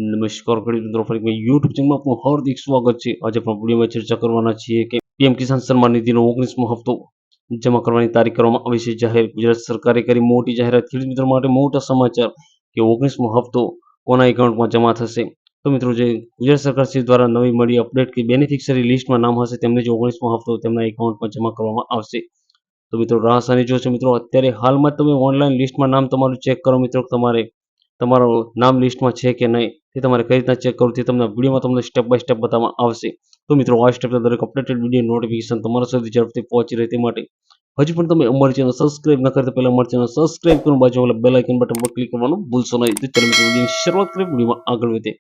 નમસ્કાર ખેડૂત મિત્રો, ફરી એકવાર યુટ્યુબ ચેનલમાં આપનું હાર્દિક સ્વાગત છે। આજે આપણે વિડીયોમાં ચર્ચા કરવાના છીએ કે પીએમ કિસાન સન્માન નિધિનો 19મો હપ્તો જમા કરવાની તારીખ કરવામાં આવી છે જાહેર। ગુજરાત સરકારે કરી મોટી જાહેરાત। ખેડૂત મિત્રો માટે મોટા સમાચાર કે 19મો હપ્તો કોના એકાઉન્ટમાં જમા થશે। તો મિત્રો, જે ગુજરાત સરકાર શ્રી દ્વારા નવી મળી અપડેટ કે બેનિફિશિયરી લિસ્ટમાં નામ હશે તેમને જે 19મો હપ્તો તેમના એકાઉન્ટમાં જમા કરવામાં આવશે। તો મિત્રો, રાહ સાની જોશો મિત્રો। અત્યારે હાલમાં તમે ઓનલાઈન લિસ્ટમાં નામ તમારું ચેક કરો મિત્રો। તમારું નામ લિસ્ટમાં છે કે નહીં તે તમારે કઈ રીતના ચેક કરવું તે તમને વિડીયોમાં તમને સ્ટેપ બાય સ્ટેપ બતાવવામાં આવશે। તો મિત્રો, આ સ્ટેપના દરેક અપડેટેડ વિડીયો નોટિફિકેશન તમારા સુધી ઝડપથી પહોંચી રહે તે માટે હજી પણ તમે અમારી ચેનલ સબસ્ક્રાઇબ ન કરી તો પહેલા અમારી ચેનલ સબસ્ક્રાઇબ કરો, બાજુવાળા બેલ આઇકન બટન પર ક્લિક કરવાનું ભૂલશો નહીં। તો ચાલો મિત્રો, વિડીયોની શરૂઆત કરીએ, વિડીયોમાં આગળ વધીએ।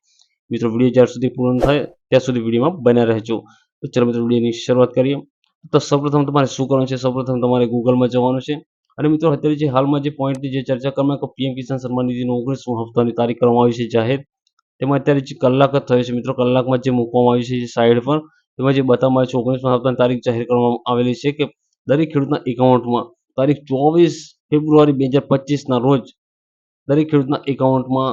મિત્રો, વિડીયો જ્યાં સુધી પૂર્ણ થાય ત્યાં સુધી વિડીયોમાં બન્યા રહેજો। તો ચાલો મિત્રો, વિડીયોની શરૂઆત કરીએ। તો સૌપ્રથમ તમારે શું કરવાનું છે? સૌપ્રથમ તમારે ગૂગલમાં જવાનું છે અને મિત્રો, અત્યારે જે હાલમાં જે પોઈન્ટની જે ચર્ચા કરવામાં કે પીએમ કિસાન સન્માન નિધિનો 19મો હપ્તાની તારીખ કરવામાં આવી છે જાહેર। તેમાં અત્યારે જે કલાક જ થયો છે મિત્રો, કલાકમાં જે મૂકવામાં આવ્યું છે જે સાઈડ પર, તેમાં જે બતાવવામાં આવ્યું છે 19મા હપ્તાની તારીખ જાહેર કરવામાં આવેલી છે કે દરેક ખેડૂતના એકાઉન્ટમાં તારીખ 24 ફેબ્રુઆરી 2025ના રોજ દરેક ખેડૂતના એકાઉન્ટમાં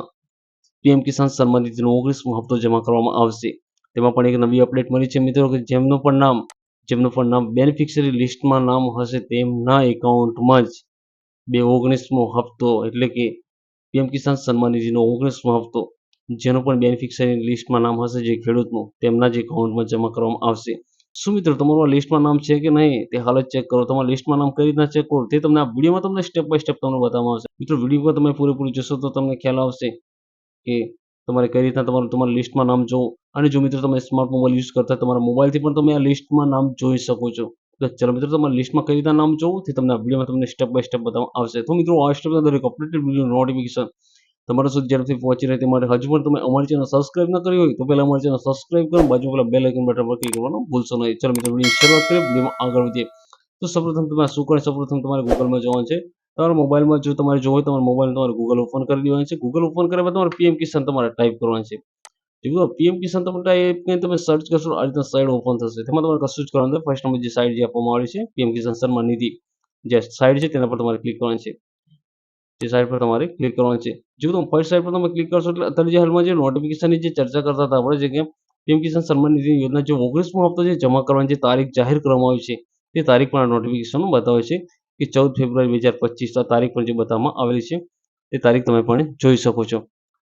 પીએમ કિસાન સન્માન નિધિનો 19મો હપ્તો જમા કરવામાં આવશે। તેમાં પણ એક નવી અપડેટ મળી છે મિત્રો કે જેમનું પણ નામ બેનિફિશિયરી લિસ્ટમાં નામ હશે તેમના એકાઉન્ટમાં જ 19મો હપ્તો એટલે કે પીએમ કિસાન સન્માન નિધિનો 19મો હપ્તો જેનું પણ બેનિફિશિયરી લિસ્ટમાં નામ હશે જે ખેડૂતનું તેમના જ એકાઉન્ટમાં જમા કરવામાં આવશે। શું મિત્રો, તમારું લિસ્ટમાં નામ છે કે નહીં તે હાલ જ ચેક કરો। તમારા લિસ્ટમાં નામ કઈ રીતના ચેક કરો તે તમને આ વિડીયોમાં તમને સ્ટેપ બાય સ્ટેપ તમને બતાવવામાં આવશે। મિત્રો, વિડીયો તમે પૂરેપૂરું જોશો તો તમને ખ્યાલ આવશે કે તમારે કઈ રીતના તમારા લિસ્ટમાં નામ જોવું। અને જો મિત્રો તમે સ્માર્ટ મોબાઈલ યુઝ કરતા હોય તમારા મોબાઈલથી પણ તમે આ લિસ્ટમાં નામ જોઈ શકો છો। તો ચાલો મિત્રો, તમારા લિસ્ટમાં કઈ રીતના નામ જોવું તે તમને આ વિડીયોમાં તમને સ્ટેપ બાય સ્ટેપ બતાવવામાં આવશે। તો મિત્રો, આ સ્ટેપના દરેક અપડેટેડ વિડીયો નોટિફિકેશન તમારા સુધી ઝડપથી પહોંચી રહે તે માટે હજુ પણ તમે અમારી ચેનલ સબસ્ક્રાઇબ ન કરી હોય તો પહેલા અમારી ચેનલ સબસ્ક્રાઇબ કરો, બાજુવાળા બેલ આઇકન બટન પર ક્લિક કરવાનું ભૂલશો નહીં। ચાલો મિત્રો, વિડીયોની શરૂઆત કરીએ, વિડીયોમાં આગળ વધીએ। તો સૌપ્રથમ તમારે શું કરે? સૌપ્રથમ તમારે ગૂગલમાં જવાનું છે। તમારા મોબાઈલમાં જો તમારે જોવું હોય તમારા મોબાઈલ તમારે ગૂગલ ઓપન કરી દેવાનું છે। ગૂગલ ઓપન કર્યા બાદ તમારે પીએમ કિસાન તમારે ટાઈપ કરવાનું છે। જો પીએમ કિસાન તમે ટાઈપ કરીને તમે સર્ચ કરશો આ રીતના સાઇડ ઓપન થશે। તેમાં તમારે કશું જ કરવાનું નથી। ફર્સ્ટ નંબર જે સાઇડ જે આપવામાં આવી છે પીએમ કિસાન સન્માન નિધિ જે સાઇડ છે તેના પર તમારે ક્લિક કરવાનું છે। જે સાઇડ પર તમારે ક્લિક કરવાનું છે। જો તમે ફર્સ્ટ સાઇડ પર તમે ક્લિક કરશો એટલે અત્યારે જે હાલમાં જે નોટિફિકેશનની જે ચર્ચા કરતા હતા આપણે જે કે પીએમ કિસાન સન્માન નિધિ યોજના જે 19મો હપ્તો જે જમા કરવાની જે તારીખ જાહેર કરવામાં આવી છે તે તારીખ પણ આ નોટિફિકેશન બતાવે છે કે 14 ફેબ્રુઆરી 2025 આ તારીખ પણ જે બતાવવામાં આવેલી છે તે તારીખ તમે પણ જોઈ શકો છો।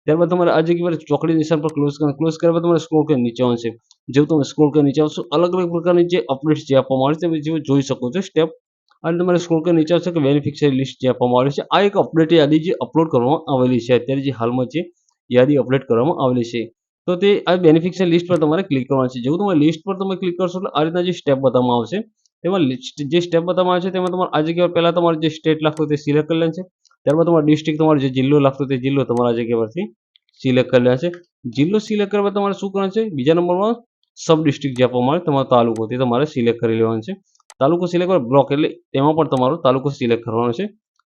ત્યારબાદ તમારે આ જગ્યા પર ચોકડી નિશાન પર ક્લોઝ કર્યા બાદ તમારે સ્ક્રોલ કરીને નીચે આવવાનું છે। જેવું તમે સ્ક્રોલ કરીને નીચે આવશો અલગ અલગ પ્રકારની જે અપડેટ્સ જે આપવામાં આવે છે તમે જેવું જોઈ શકો છો સ્ટેપ। અને તમારે સ્ક્રોલ કરીને નીચે આવશે કે બેનિફિશિયરી લિસ્ટ જે આપવામાં આવેલી છે આ એક અપડેટ યાદી જે અપલોડ કરવામાં આવેલી છે અત્યારે જે હાલમાં જે યાદી અપડેટ કરવામાં આવેલી છે। તો તે આ બેનિફિશિયરી લિસ્ટ પર તમારે ક્લિક કરવાનું છે। જેવું તમારે લિસ્ટ પર તમે ક્લિક કરશો એટલે આ રીતના જે સ્ટેપ બતાવવામાં આવશે તેમાં જે સ્ટેપ બતાવવામાં આવે છે તેમાં તમારે આ જગ્યા પર પહેલા તમારે જે સ્ટેટ લાગતું તે સિલેક્ટ કરી લેવાનું છે। ત્યારબાદ તમારો ડિસ્ટ્રિક્ટ તમારો જે જિલ્લો લાગતો તે જિલ્લો તમારા જગ્યા પરથી સિલેક્ટ કરી લેવાનો છે। જિલ્લો સિલેક્ટ કરવા બાદ તમારે શું કરવાનું છે? બીજા નંબરમાં સબ ડિસ્ટ્રિક્ટ જે આપવામાં આવે તમારો તાલુકો તે તમારે સિલેક્ટ કરી લેવાનો છે। તાલુકો સિલેક્ટ કરો બ્લોક એટલે તેમાં પણ તમારો તાલુકો સિલેક્ટ કરવાનો છે।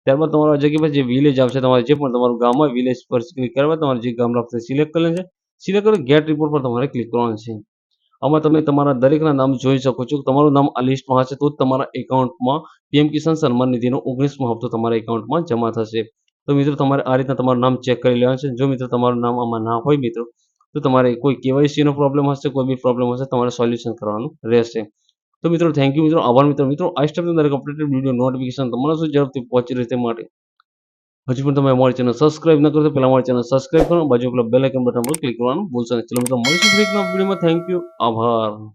ત્યારબાદ તમારા જગ્યા પર જે વિલેજ આવશે તમારે જે પણ તમારું ગામ હોય વિલેજ પર ક્લિક કર્યા બાદ તમારે જે ગામ લાગશે સિલેક્ટ કરી લેવાનું છે। સિલેક્ટ કરી ગેટ રિપોર્ટ પર તમારે ક્લિક કરવાનું છે। આમાં તમે તમારા દરેકના નામ જોઈ શકો છો। તમારું નામ આ લિસ્ટમાં હશે તો જ તમારા એકાઉન્ટમાં પીએમ કિસાન સન્માન નિધિનો 19મો હપ્તો તમારા એકાઉન્ટમાં જમા થશે। તો મિત્રો, તમારે આ રીતના તમારું નામ ચેક કરી લેવાનું છે। જો મિત્રો તમારું નામ આમાં ના હોય મિત્રો તો તમારે કોઈ કેવાયસીનો પ્રોબ્લેમ હશે, કોઈ બી પ્રોબ્લેમ હશે તમારે સોલ્યુશન કરવાનું રહેશે। તો મિત્રો, થેન્ક યુ મિત્રો, આભાર મિત્રો। મિત્રો, આ સ્ટેપના દરેક અપડેટેડ વિડીયો નોટિફિકેશન તમારા સુધી ઝડપથી પહોંચી રહે તે માટે હજુ પણ તમે અમારી ચેનલ સબસ્ક્રાઇબ ન કરો તો પહેલા અમારી ચેનલ સબસ્ક્રાઇબ કરો, બાજુ પેલા બેલ આઇકન બટન પર ક્લિક કરવાનું ભૂલશો નહીં। ચલો મિત્રો, મળીશું ફરી એક નવા વિડીયોમાં। થેન્ક યુ, આભાર।